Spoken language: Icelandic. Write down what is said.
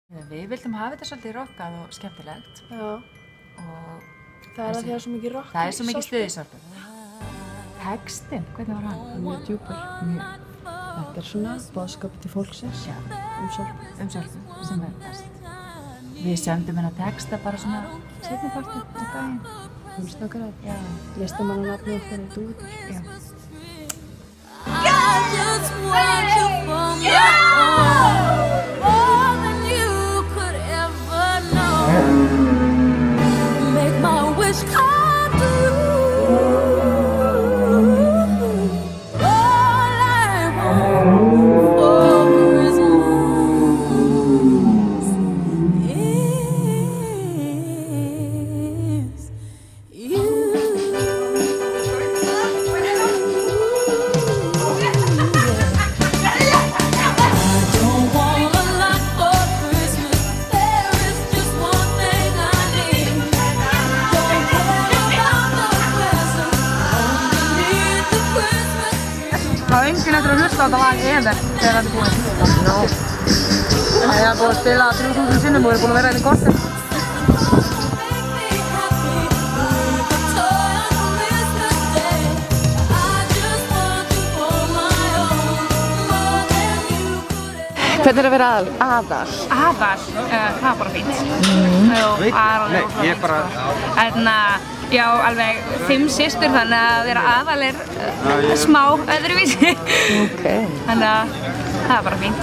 Við vildum hafa þetta svolítið rockað og skemmtilegt. Já. Og það er að því að svo mikið rock. Það er svo mikið stuð í Sorpu. Textinn, hvernig var hann? Mjög djúpur. Mjög. Þetta er svona boðskapur til fólksins. Já. Sorpu. Sorpu, sem er best. Við sendum hennar texta bara svona seinnipartinn í daginn. Snakkar að. Já. Listamannanafni okkar er dúr. Já. Make my wish come true. All I want for Christmas is you. Það var enginn eftir að hlusta á þetta lag efer þegar þetta er búið. No. Það er búið að spila 3000 sinnum og er búin að vera hérna í korter. Hvernig er að vera aðal? Aðal? Það var bara fínt. Nei, ég bara... Já, alveg 5 systur, þannig að vera aðal er smá öðruvísi. Ok. Þannig að það var bara fínt.